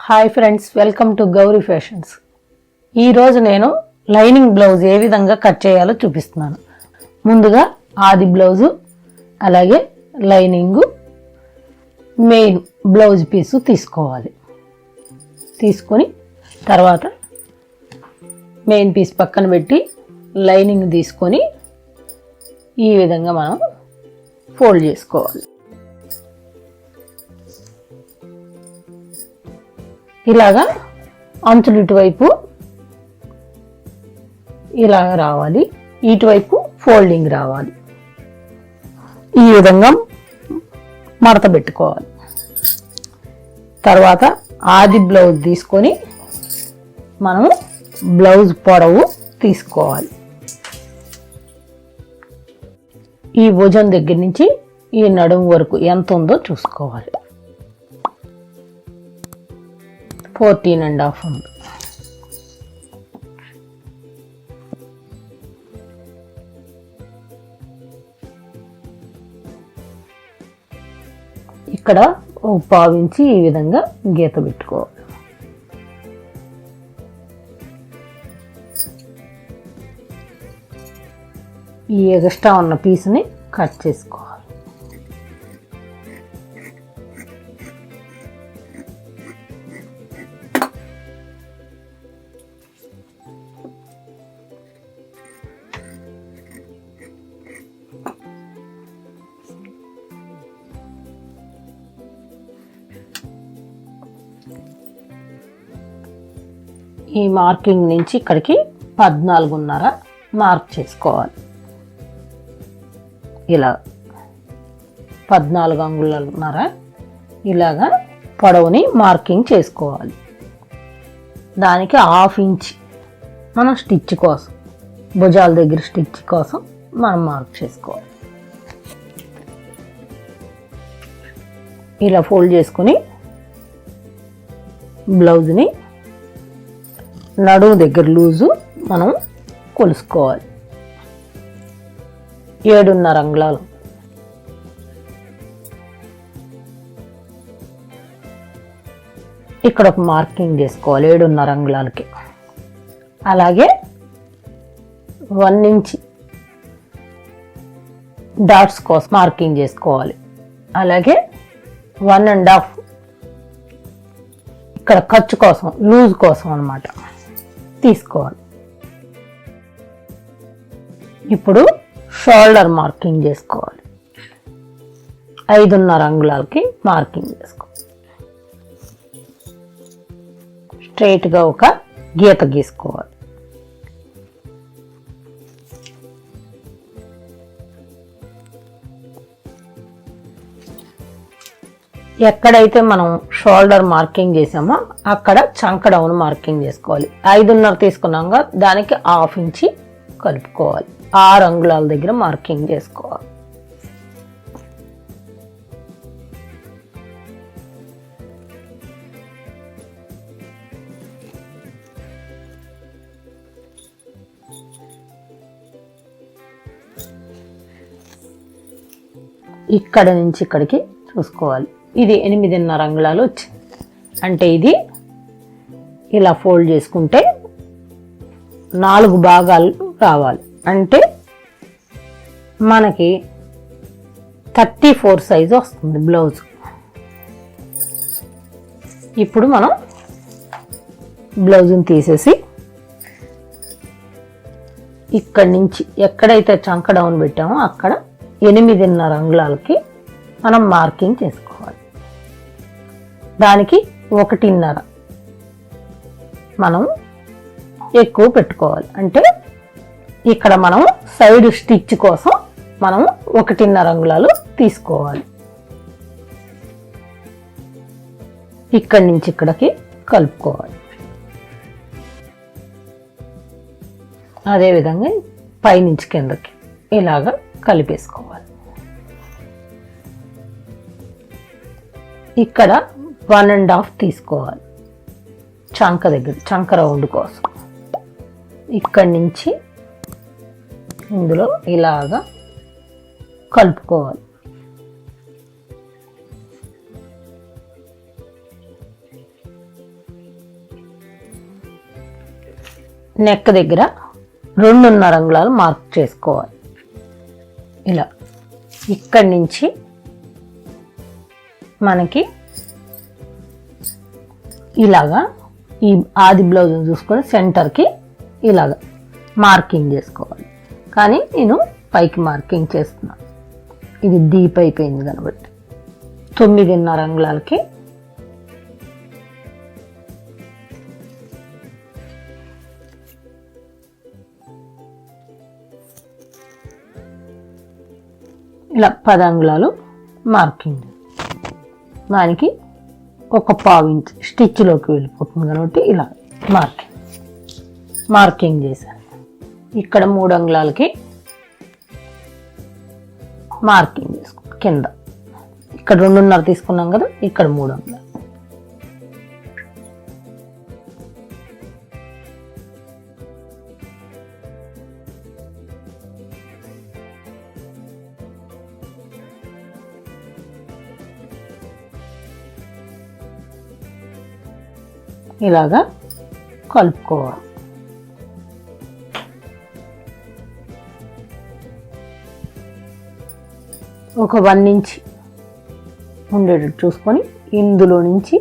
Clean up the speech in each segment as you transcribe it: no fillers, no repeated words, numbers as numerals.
Hi friends, welcome to Gauri fashions. ఈరోజు నేను lining blouse ఏ విధంగా కట్ చేయాలో చూపిస్తున్నాను. ముందుగా ఆది బ్లౌజు, అలాగే లైనింగు, మెయిన్ బ్లౌజ్ పీసు తీసుకోవాలి. తీసుకొని తర్వాత మెయిన్ పీస్ పక్కన పెట్టి లైనింగ్ తీసుకొని ఈ విధంగా మనం ఫోల్డ్ చేసుకోవాలి. ఇలాగా అంచులు ఇటువైపు ఇలాగ రావాలి, ఇటువైపు ఫోల్డింగ్ రావాలి. ఈ విధంగా మడత పెట్టుకోవాలి. తర్వాత ఆది బ్లౌజ్ తీసుకొని మనము బ్లౌజ్ పొడవు తీసుకోవాలి. ఈ భుజం దగ్గర నుంచి ఈ నడుము వరకు ఎంత ఉందో చూసుకోవాలి. 14.5 ఉంది. ఇక్కడ ఒక పావు ఇంచి ఈ విధంగా గీత పెట్టుకోవాలి. ఈ ఎక్స్ట్రా ఉన్న పీస్ని కట్ చేసుకోవాలి. ఈ మార్కింగ్ నుంచి ఇక్కడికి 14.5 మార్క్ చేసుకోవాలి. ఇలా 14 అంగుళాలున్నర ఇలాగా పొడవుని మార్కింగ్ చేసుకోవాలి. దానికి 1/2 ఇంచ్ మనం స్టిచ్ కోసం, భుజాల దగ్గర స్టిచ్ కోసం మనం మార్క్ చేసుకోవాలి. ఇలా ఫోల్డ్ చేసుకొని బ్లౌజ్ని నడుము దగ్గర లూజు మనం కొలుసుకోవాలి. 7.5 అంగుళాలు. ఇక్కడ ఒక మార్కింగ్ చేసుకోవాలి 7.5 అంగుళాలకి. అలాగే 1 ఇంచ్ డాట్స్ కోసం మార్కింగ్ చేసుకోవాలి. అలాగే 1.5 ఇక్కడ ఖర్చు కోసం, లూజ్ కోసం అన్నమాట తీసుకోవాలి. ఇప్పుడు షోల్డర్ మార్కింగ్ చేసుకోవాలి. 5.5 అంగుళాలకి మార్కింగ్ చేసుకోవాలి. స్ట్రైట్గా ఒక గీత గీసుకోవాలి. ఎక్కడైతే మనం షోల్డర్ మార్కింగ్ చేసామో అక్కడ చంక డౌన్ మార్కింగ్ చేసుకోవాలి. 5.5 తీసుకున్నాక దానికి 1/2 ఇంచి కలుపుకోవాలి. 6 అంగుళాల దగ్గర మార్కింగ్ చేసుకోవాలి. ఇక్కడ నుంచి ఇక్కడికి చూసుకోవాలి. ఇది 8.5 అంగుళాలు వచ్చింది. అంటే ఇది ఇలా ఫోల్డ్ చేసుకుంటే 4 భాగాలు రావాలి. అంటే మనకి 34 సైజు వస్తుంది బ్లౌజ్. ఇప్పుడు మనం బ్లౌజ్ని తీసేసి ఇక్కడి నుంచి ఎక్కడైతే చంక డౌన్ పెట్టామో అక్కడ 8.5 అంగుళాలకి మనం మార్కింగ్ చేసుకోవాలి. దానికి 1.5 మనం ఎక్కువ పెట్టుకోవాలి. అంటే ఇక్కడ మనం సైడ్ స్టిచ్ కోసం మనం 1.5 అంగుళాలు తీసుకోవాలి. ఇక్కడి నుంచి ఇక్కడికి కలుపుకోవాలి. అదేవిధంగా పైనుంచి కిందకి ఇలాగా కలిపేసుకోవాలి. ఇక్కడ 1.5 తీసుకోవాలి చంక దగ్గర, చంక రౌండ్ కోసం. ఇక్కడి నుంచి ఇందులో ఇలాగా కలుపుకోవాలి. నెక్ దగ్గర 2.5 అంగుళాలు మార్క్ చేసుకోవాలి. ఇలా ఇక్కడి నుంచి మనకి ఇలాగా ఈ ఆది బ్లౌజ్ చూసుకొని సెంటర్కి ఇలాగా మార్కింగ్ చేసుకోవాలి. కానీ నేను పైకి మార్కింగ్ చేస్తున్నాను, ఇది డీప్ అయిపోయింది కాబట్టి 9.5 అంగుళాలకి ఇలా 10 అంగుళాలు మార్కింగ్. దానికి 1/4 ఇంచ్ స్టిచ్లోకి వెళ్ళిపోతుంది కాబట్టి ఇలా మార్కింగ్ చేశాను. ఇక్కడ 3 అంగుళాలకి మార్కింగ్ చేసుకోండి. కింద ఇక్కడ 2.5 తీసుకున్నాం కదా, ఇక్కడ 3 అంగుళాలు. ఇలాగా కలుపుకోవాలి. ఒక 1 ఇంచ్ ఉండేటట్టు చూసుకొని ఇందులో నుంచి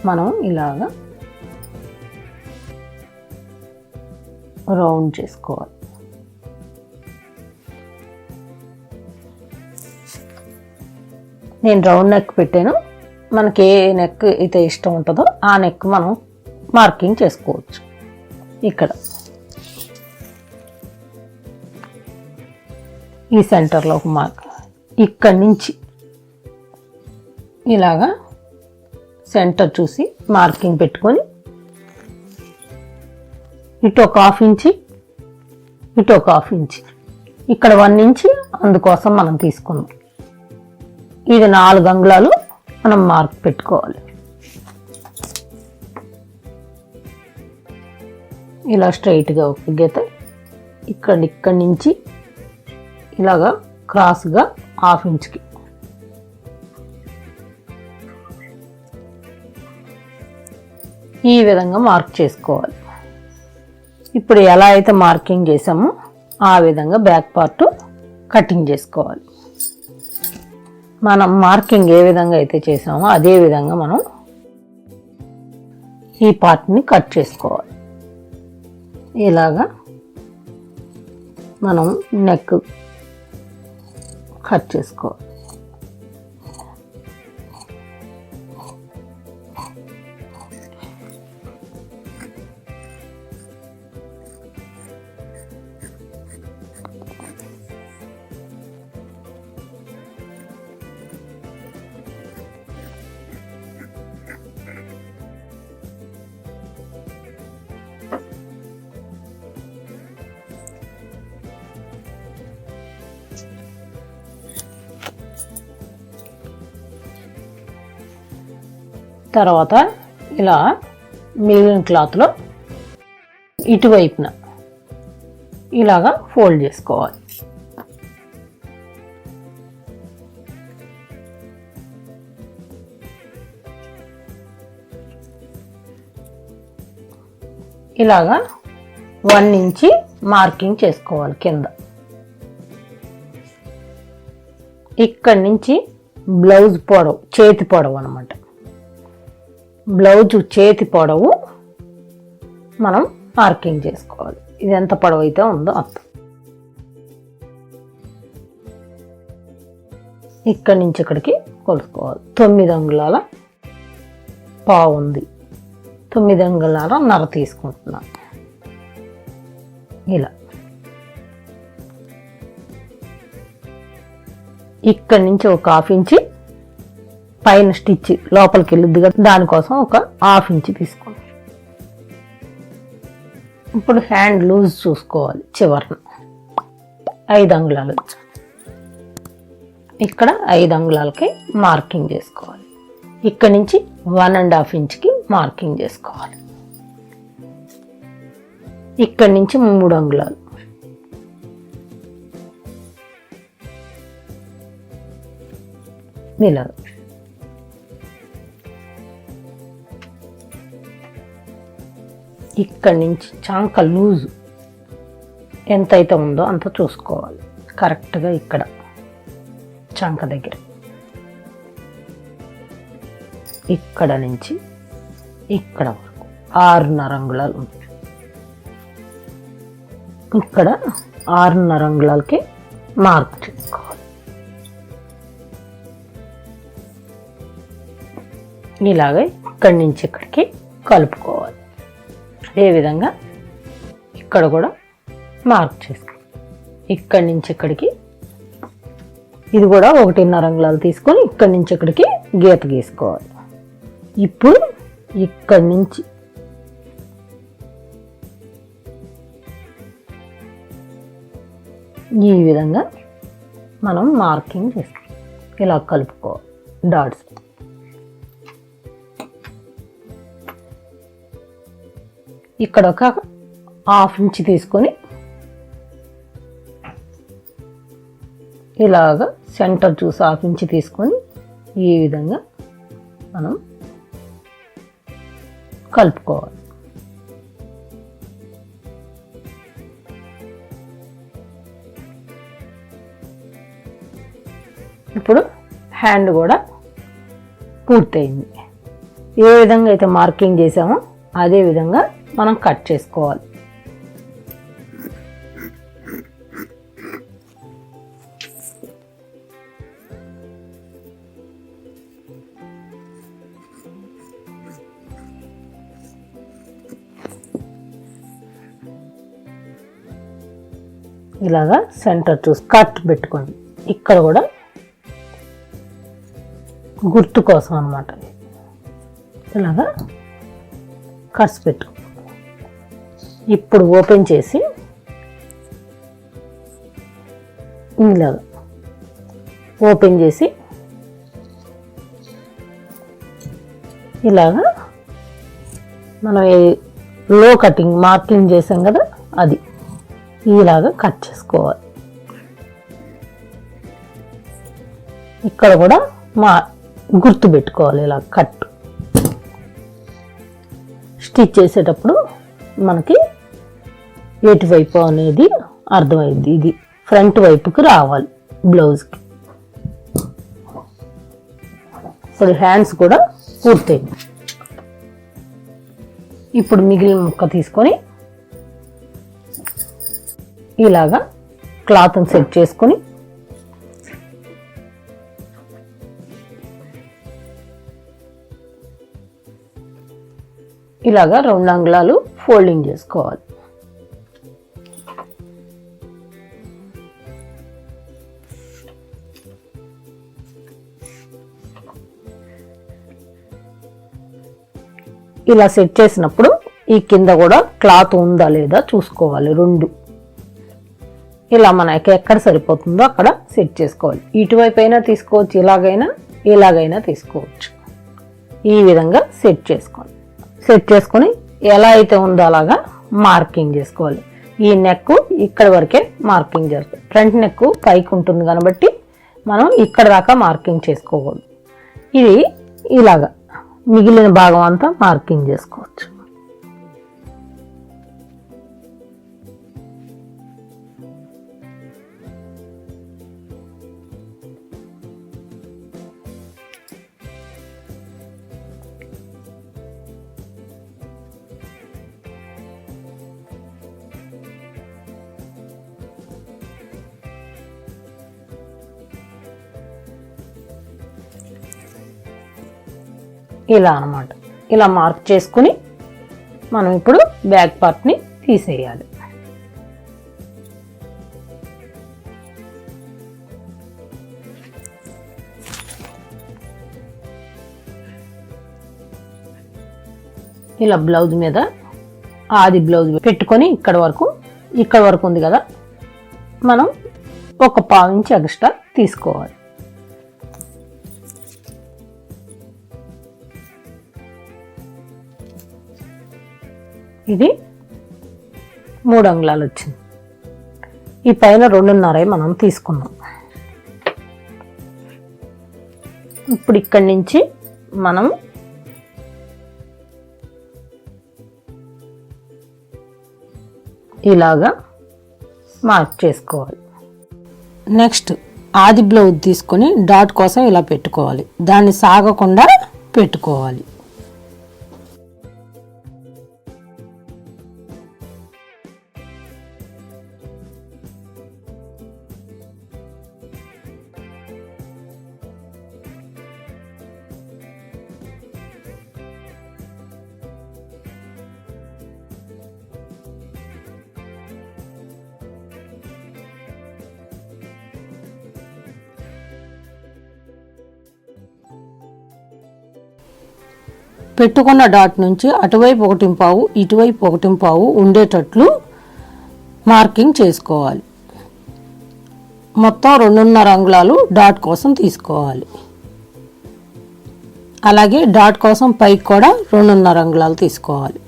మనం ఇలాగా రౌండ్ చేసుకోవాలి. నేను రౌండ్ నెక్ పెట్టాను, మనకి ఏ నెక్ అయితే ఇష్టం ఉంటుందో ఆ నెక్ మనం మార్కింగ్ చేసుకోవచ్చు. ఇక్కడ ఈ సెంటర్లో ఒక మార్క్, ఇక్కడి నుంచి ఇలాగా సెంటర్ చూసి మార్కింగ్ పెట్టుకొని ఇటు ఒక 1/2 ఇంచి, ఇటు ఒక 1/2 ఇంచి, ఇక్కడ 1 ఇంచి అందుకోసం మనం తీసుకున్నాం. ఇది 4 అంగుళాలు మనం మార్క్ పెట్టుకోవాలి. ఇలా స్ట్రైట్గా ఒక గీత ఇక్కడి నుంచి ఇలాగా క్రాస్గా 1/2 ఇంచ్కి ఈ విధంగా మార్క్ చేసుకోవాలి. ఇప్పుడు ఎలా అయితే మార్కింగ్ చేసామో ఆ విధంగా బ్యాక్ పార్ట్ కటింగ్ చేసుకోవాలి. మనం మార్కింగ్ ఏ విధంగా అయితే చేసామో అదే విధంగా మనం ఈ పార్ట్ని కట్ చేసుకోవాలి. ఇలాగా మనం నెక్ కట్ చేసుకోవాలి. తర్వాత ఇలా మిగిలిన క్లాత్లో ఇటువైపున ఇలాగా ఫోల్డ్ చేసుకోవాలి. ఇలాగా 1 ఇంచి మార్కింగ్ చేసుకోవాలి కింద. ఇక్కడి నుంచి బ్లౌజ్ పొడవు, చేతి పొడవు అన్నమాట. బ్లౌజ్ చేతి పొడవు మనం మార్కింగ్ చేసుకోవాలి. ఇది ఎంత పొడవు అయితే ఉందో అంత. ఇక్కడి నుంచి ఇక్కడికి కొలుసుకోవాలి. 9 అంగుళాల పావు ఉంది, 9 అంగుళాల నర తీసుకుంటున్నాను. ఇలా ఇక్కడి నుంచి ఒక 1/2 ఇంచి పైన స్టిచ్ లోపలికి వెళ్ళిద్ది కదా, దానికోసం ఒక 1/2 ఇంచి తీసుకోండి. ఇప్పుడు హ్యాండ్ లూజ్ చూసుకోవాలి. చివరన 5 అంగుళాలు, ఇక్కడ 5 అంగుళాలకి మార్కింగ్ చేసుకోవాలి. ఇక్కడి నుంచి 1.5 ఇంచ్కి మార్కింగ్ చేసుకోవాలి. ఇక్కడి నుంచి 3 అంగుళాలు, ఇలా ఇక్కడి నుంచి చంక లూజు ఎంతైతే ఉందో అంత చూసుకోవాలి. కరెక్ట్గా ఇక్కడ చంక దగ్గర ఇక్కడ నుంచి ఇక్కడ వరకు 6.5 అంగుళాలు ఉంది. ఇక్కడ 6.5 అంగుళాలకి మార్క్ చేసుకోవాలి. ఇలాగే ఇక్కడి నుంచి ఇక్కడికి కలుపుకోవాలి. అదేవిధంగా ఇక్కడ కూడా మార్క్ చేసుకోవాలి. ఇక్కడి నుంచి ఇక్కడికి ఇది కూడా 1.5 అంగుళాలు తీసుకొని ఇక్కడి నుంచి ఇక్కడికి గీత గీసుకోవాలి. ఇప్పుడు ఇక్కడి నుంచి ఈ విధంగా మనం మార్కింగ్ చేసుకోవాలి. ఇలా కలుపుకోవాలి డాట్స్. ఇక్కడ ఒక 1/2 ఇంచ్ తీసుకొని ఇలాగా సెంటర్ చూసి 1/2 ఇంచ్ తీసుకొని ఈ విధంగా మనం కలుపుకోవాలి. ఇప్పుడు హ్యాండ్ కూడా పూర్తయింది. ఏ విధంగా అయితే మార్కింగ్ చేసామో అదే విధంగా మనం కట్ చేసుకోవాలి. ఇలాగా సెంటర్ చూసి కట్ పెట్టుకోండి. ఇక్కడ కూడా గుర్తు కోసం అన్నమాట. ఇలాగా కట్స్ పెట్టు. ఇప్పుడు ఓపెన్ చేసి ఇలాగా ఓపెన్ చేసి ఇలాగా మనం లో కటింగ్ మార్కింగ్ చేసాం కదా అది ఇలాగా కట్ చేసుకోవాలి. ఇక్కడ కూడా గుర్తు పెట్టుకోవాలి. ఇలా కట్ స్టిచ్ చేసేటప్పుడు మనకి ఎటువైపు అనేది అర్థమైంది. ఇది ఫ్రంట్ వైపుకి రావాలి బ్లౌజ్కి. ఇప్పుడు హ్యాండ్స్ కూడా పూర్తయింది. ఇప్పుడు మిగిలిన ముక్క తీసుకొని ఇలాగా క్లాత్ని సెట్ చేసుకొని ఇలాగా 2 అంగుళాలు ఫోల్డింగ్ చేసుకోవాలి. ఇలా సెట్ చేసినప్పుడు ఈ కింద కూడా క్లాత్ ఉందా లేదా చూసుకోవాలి. 2 ఇలా మనకి ఎక్కడ సరిపోతుందో అక్కడ సెట్ చేసుకోవాలి. ఇటువైపు అయినా తీసుకోవచ్చు, ఇలాగైనా తీసుకోవచ్చు. ఈ విధంగా సెట్ చేసుకోవాలి. సెట్ చేసుకొని ఎలా అయితే ఉందో అలాగా మార్కింగ్ చేసుకోవాలి. ఈ నెక్ ఇక్కడ వరకే మార్కింగ్ చేస్తాం. ఫ్రంట్ నెక్ పైకి ఉంటుంది కాబట్టి మనం ఇక్కడ దాకా మార్కింగ్ చేసుకోకూడదు. ఇది ఇలాగా మిగిలిన భాగం అంతా మార్కింగ్ చేసుకోవచ్చు. ఇలా అన్నమాట. ఇలా మార్క్ చేసుకుని మనం ఇప్పుడు బ్యాక్ పార్ట్ని తీసేయాలి. ఇలా బ్లౌజ్ మీద ఆది బ్లౌజ్ పెట్టుకొని ఇక్కడ వరకు ఉంది కదా, మనం ఒక 1/4 ఇంచ్ ఎక్స్ట్రా తీసుకోవాలి. ఇది 3 అంగుళాలు వచ్చింది. ఈ పైన 2.5 మనం తీసుకున్నాం. ఇప్పుడు ఇక్కడి నుంచి మనం ఇలాగా మార్క్ చేసుకోవాలి. నెక్స్ట్ ఆది బ్లౌజ్ తీసుకొని డాట్ కోసం ఇలా పెట్టుకోవాలి. దాన్ని సాగకుండా పెట్టుకోవాలి. పెట్టుకున్న డాట్ నుంచి అటువైపు 1.5 ఇటువైపు 1.5 ఉండేటట్లు మార్కింగ్ చేసుకోవాలి. మొత్తం 2.5 అంగుళాలు డాట్ కోసం తీసుకోవాలి. అలాగే డాట్ కోసం పైకి కూడా 2.5 అంగుళాలు తీసుకోవాలి.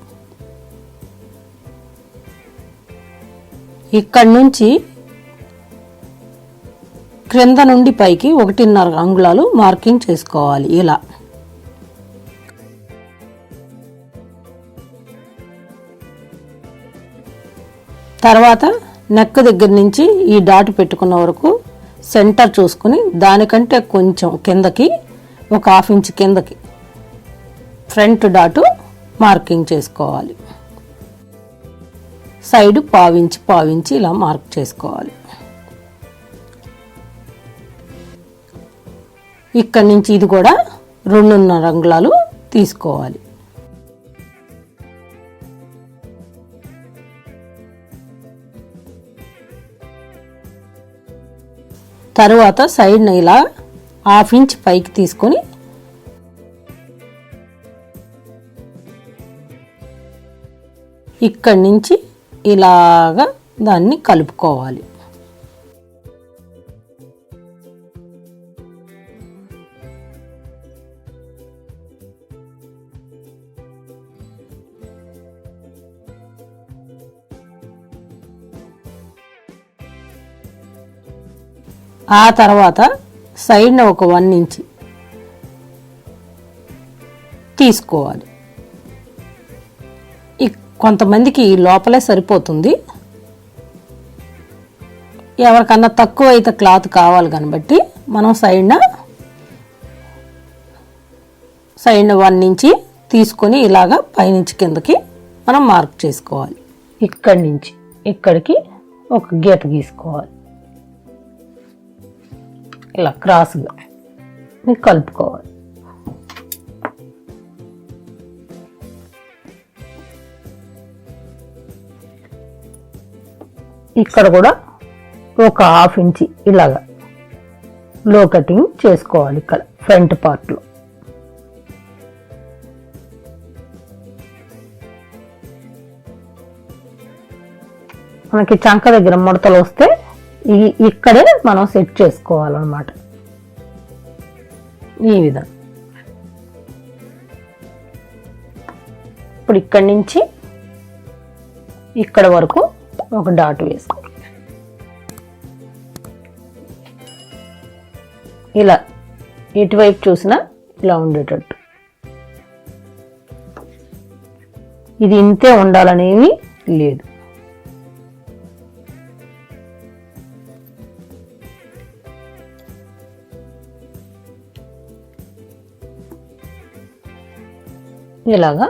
ఇక్కడి నుంచి క్రింద నుండి పైకి 1.5 అంగుళాలు మార్కింగ్ చేసుకోవాలి. ఇలా తర్వాత నెక్ దగ్గర నుంచి ఈ డాట్ పెట్టుకున్న వరకు సెంటర్ చూసుకుని దానికంటే కొంచెం కిందకి 1/2 ఇంచ్ కిందకి ఫ్రంట్ డాటు మార్కింగ్ చేసుకోవాలి. సైడ్ 1/2 ఇంచ్ ఇలా మార్క్ చేసుకోవాలి. ఇక్కడి నుంచి ఇది కూడా 2.5 అంగుళాలు తీసుకోవాలి. తరువాత సైడ్ని ఇలా 1/2 ఇంచ్ పైకి తీసుకొని ఇక్కడి నుంచి ఇలాగా దాన్ని కలుపుకోవాలి. ఆ తర్వాత సైడ్న ఒక 1 ఇంచ్ తీసుకోవాలి. కొంతమందికి లోపలే సరిపోతుంది. ఎవరికన్నా తక్కువ అయితే క్లాత్ కావాలి కాబట్టి మనం సైడ్న 1 ఇంచ్ తీసుకొని ఇలాగా పైనుంచి కిందకి మనం మార్క్ చేసుకోవాలి. ఇక్కడి నుంచి ఇక్కడికి ఒక గీత గీసుకోవాలి. ఇలా క్రాస్గా కలుపుకోవాలి. ఇక్కడ కూడా ఒక 1/2 ఇంచ్ ఇలాగా లో కటింగ్ చేసుకోవాలి. ఇక్కడ ఫ్రంట్ పార్ట్లో మనకి చంక దగ్గర ముడతలు వస్తే ఇక్కడే మనం సెట్ చేసుకోవాలన్నమాట. ఈ విధంగా ఇప్పుడు ఇక్కడి నుంచి ఇక్కడ వరకు ఒక డాట్ వేసుకోవాలి. ఇలా ఇటువైపు చూసినా ఇలా ఉండేటట్టు. ఇది ఇంతే ఉండాలనేవి లేదు. ఇలాగా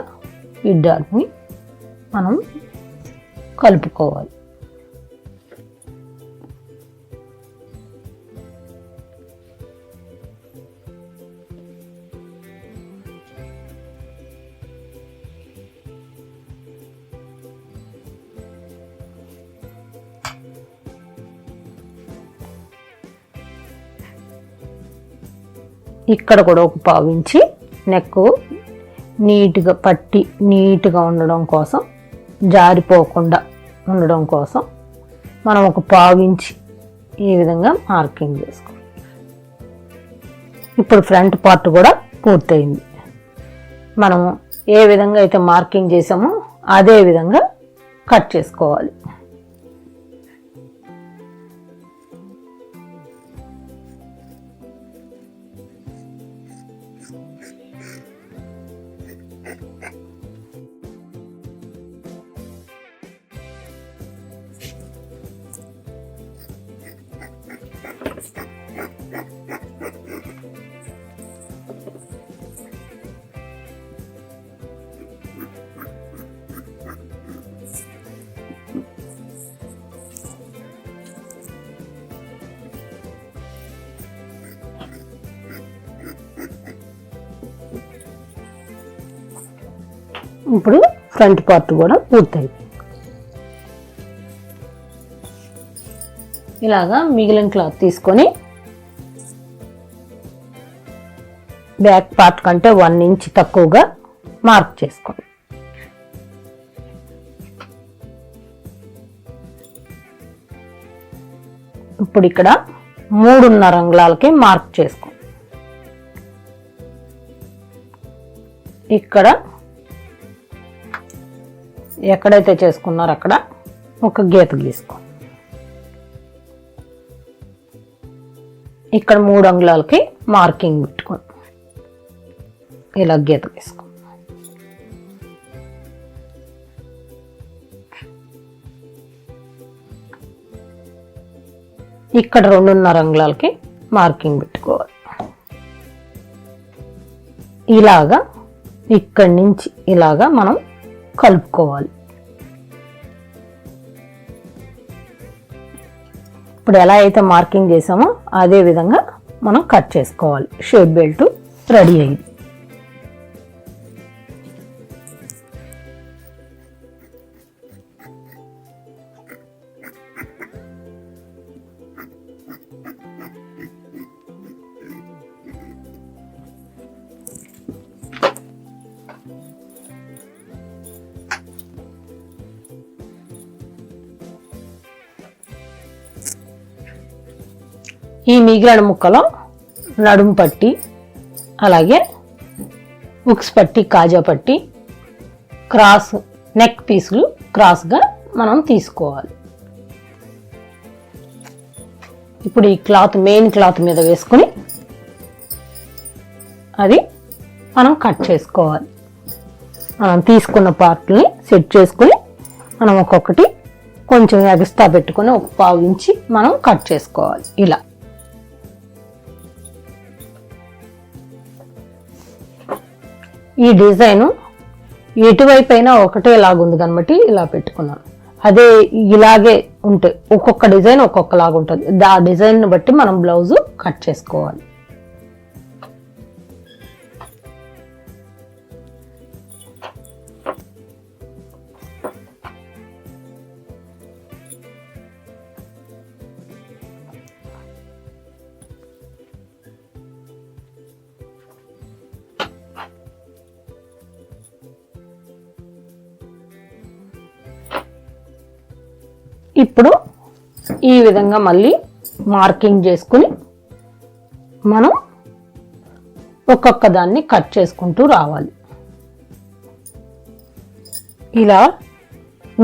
ఈ డాట్ని మనం కలుపుకోవాలి. ఇక్కడ కూడా ఒక 1/2 ఇంచ్ నెక్ నీట్గా పట్టి నీట్గా ఉండడం కోసం, జారిపోకుండా ఉండడం కోసం మనం ఒక 1/2 ఇంచ్ ఈ విధంగా మార్కింగ్ చేసుకోవాలి. ఇప్పుడు ఫ్రంట్ పార్ట్ కూడా పూర్తయింది. మనం ఏ విధంగా అయితే మార్కింగ్ చేసామో అదే విధంగా కట్ చేసుకోవాలి. ఇప్పుడు ఫ్రంట్ పార్ట్ కూడా పూర్తయింది. ఇలాగా మిగిలిన క్లాత్ తీసుకొని బ్యాక్ పార్ట్ కంటే 1 ఇంచ్ తక్కువగా మార్క్ చేసుకోండి. ఇప్పుడు ఇక్కడ 3.5 అంగుళాలకి మార్క్ చేసుకోండి. ఇక్కడ ఎక్కడైతే చేసుకున్నారో అక్కడ ఒక గీత గీసుకోండి. ఇక్కడ 3 అంగుళాలకి మార్కింగ్ పెట్టుకోండి. ఇలా గీత గీసుకోండి. ఇక్కడ 2.5 అంగుళాలకి మార్కింగ్ పెట్టుకోవాలి. ఇలాగా ఇక్కడి నుంచి ఇలాగా మనం కలుపుకోవాలి. ఇప్పుడు ఎలా అయితే మార్కింగ్ చేసామో అదే విధంగా మనం కట్ చేసుకోవాలి. షేప్ బెల్ట్ రెడీ అయింది. ఈ మిగిలిన ముక్కలో నడుము పట్టి, అలాగే ఉక్స్ పట్టి, కాజా పట్టి, క్రాస్ నెక్ పీసులు క్రాస్గా మనం తీసుకోవాలి. ఇప్పుడు ఈ క్లాత్ మెయిన్ క్లాత్ మీద వేసుకుని అది మనం కట్ చేసుకోవాలి. మనం తీసుకున్న పార్ట్ని సెట్ చేసుకుని మనం ఒక్కొక్కటి కొంచెం ఎగస్ట్రా పెట్టుకొని 1/4 ఇంచి మనం కట్ చేసుకోవాలి. ఇలా ఈ డిజైన్ ఎటువైపు అయినా ఒకటేలాగుంది కాబట్టి ఇలా పెట్టుకున్నాను. అదే ఇలాగే ఉంటే ఒక్కొక్క డిజైన్ ఒక్కొక్కలాగా ఉంటుంది. ఆ డిజైన్ బట్టి మనం బ్లౌజ్ కట్ చేసుకోవాలి. ఇప్పుడు ఈ విధంగా మళ్ళీ మార్కింగ్ చేసుకుని మనం ఒక్కొక్క దాన్ని కట్ చేసుకుంటూ రావాలి. ఇలా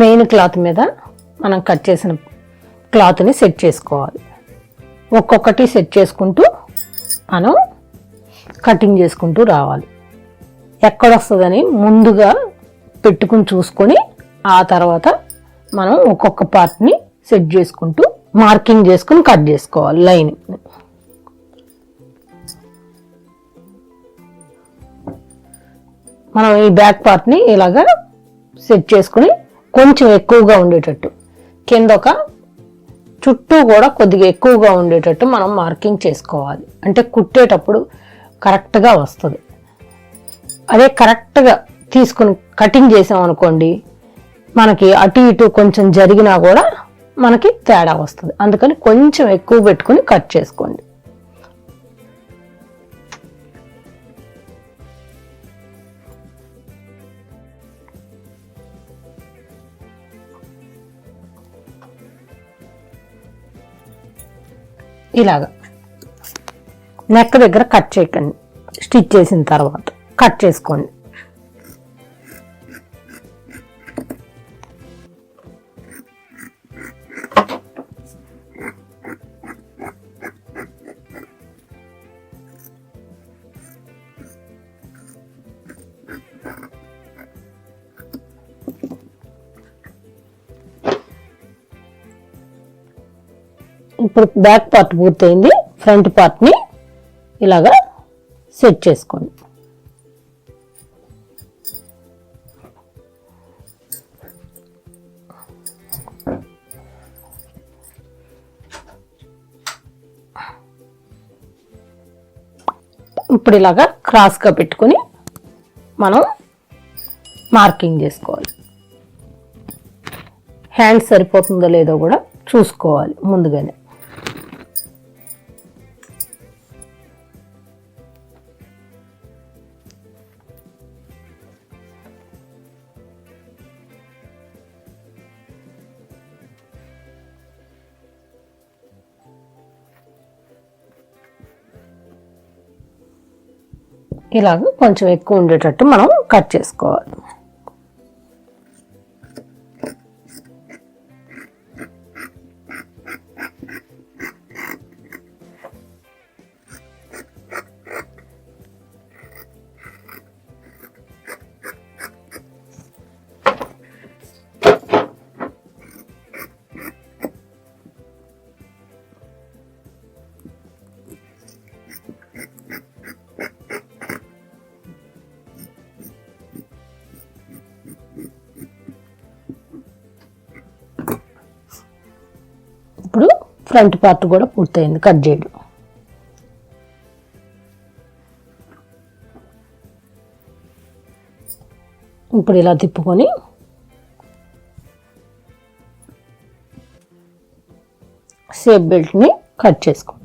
మెయిన్ క్లాత్ మీద మనం కట్ చేసిన క్లాత్ని సెట్ చేసుకోవాలి. ఒక్కొక్కటి సెట్ చేసుకుంటూ మనం కటింగ్ చేసుకుంటూ రావాలి. ఎక్కడొస్తుందని ముందుగా పెట్టుకుని చూసుకొని ఆ తర్వాత మనం ఒక్కొక్క పార్ట్ని సెట్ చేసుకుంటూ మార్కింగ్ చేసుకుని కట్ చేసుకోవాలి. లైన్ మనం ఈ బ్యాక్ పార్ట్ని ఇలాగా సెట్ చేసుకుని కొంచెం ఎక్కువగా ఉండేటట్టు కింద ఒక చుట్టూ కూడా కొద్దిగా ఎక్కువగా ఉండేటట్టు మనం మార్కింగ్ చేసుకోవాలి. అంటే కుట్టేటప్పుడు కరెక్ట్గా వస్తుంది. అదే కరెక్ట్గా తీసుకుని కటింగ్ చేసాం అనుకోండి, మనకి అటు ఇటు కొంచెం జరిగినా కూడా మనకి తేడా వస్తుంది. అందుకని కొంచెం ఎక్కువ పెట్టుకుని కట్ చేసుకోండి. ఇలాగా నెక్ దగ్గర కట్ చేయకండి. స్టిచ్ చేసిన తర్వాత కట్ చేసుకోండి. ఇప్పుడు బ్యాక్ పార్ట్ పూర్తయింది. ఫ్రంట్ పార్ట్ని ఇలాగా సెట్ చేసుకోండి. ఇప్పుడు ఇలాగా క్రాస్గా పెట్టుకొని మనం మార్కింగ్ చేసుకోవాలి. హ్యాండ్స్ సరిపోతుందో లేదో కూడా చూసుకోవాలి ముందుగానే. ఇలాగ కొంచెం ఎక్కువ ఉండేటట్టు మనం కట్ చేసుకోవాలి. ఇప్పుడు ఫ్రంట్ పార్ట్ కూడా పూర్తయింది కట్ చేయడం. ఇప్పుడు ఇలా తిప్పుకొని షేప్ బెల్ట్ని కట్ చేసుకోండి.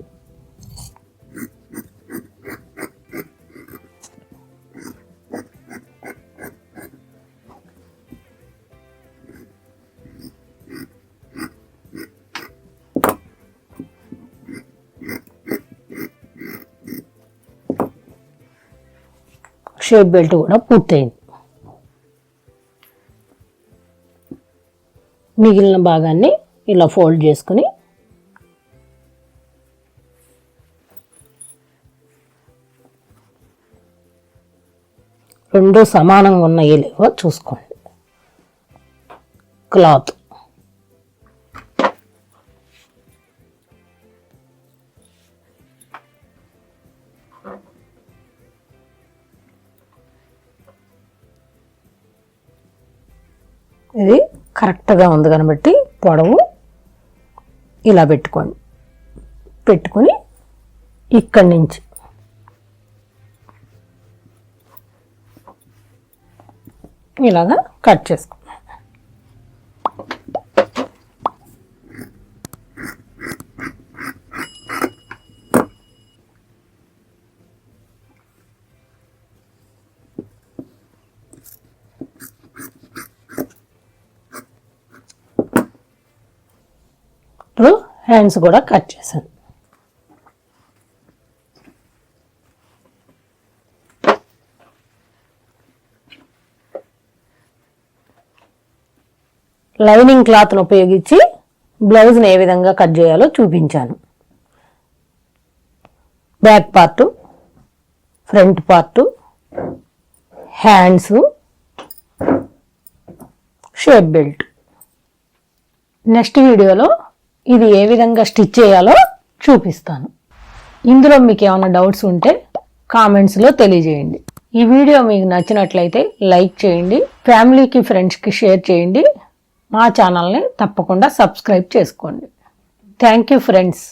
షేప్ బెల్ట్ కూడా పూర్తయింది. మిగిలిన భాగాన్ని ఇలా ఫోల్డ్ చేసుకుని రెండు సమానంగా ఉన్నాయో లేవో చూసుకోండి. క్లాత్ ఇది కరెక్ట్గా ఉంది కాబట్టి పొడవు ఇలా పెట్టుకొని ఇక్కడి నుంచి ఇలాగా కట్ చేసుకో. ఇప్పుడు హ్యాండ్స్ కూడా కట్ చేశాను. లైనింగ్ క్లాత్ను ఉపయోగించి బ్లౌజ్ని ఏ విధంగా కట్ చేయాలో చూపించాను. Back part, front part, hands, shape belt. Next వీడియోలో ఇది ఏ విధంగా స్టిచ్ చేయాలో చూపిస్తాను. ఇందులో మీకు ఏమైనా డౌట్స్ ఉంటే కామెంట్స్లో తెలియజేయండి. ఈ వీడియో మీకు నచ్చినట్లయితే లైక్ చేయండి, ఫ్యామిలీకి ఫ్రెండ్స్కి షేర్ చేయండి. మా ఛానల్ని తప్పకుండా సబ్స్క్రైబ్ చేసుకోండి. Thank you friends.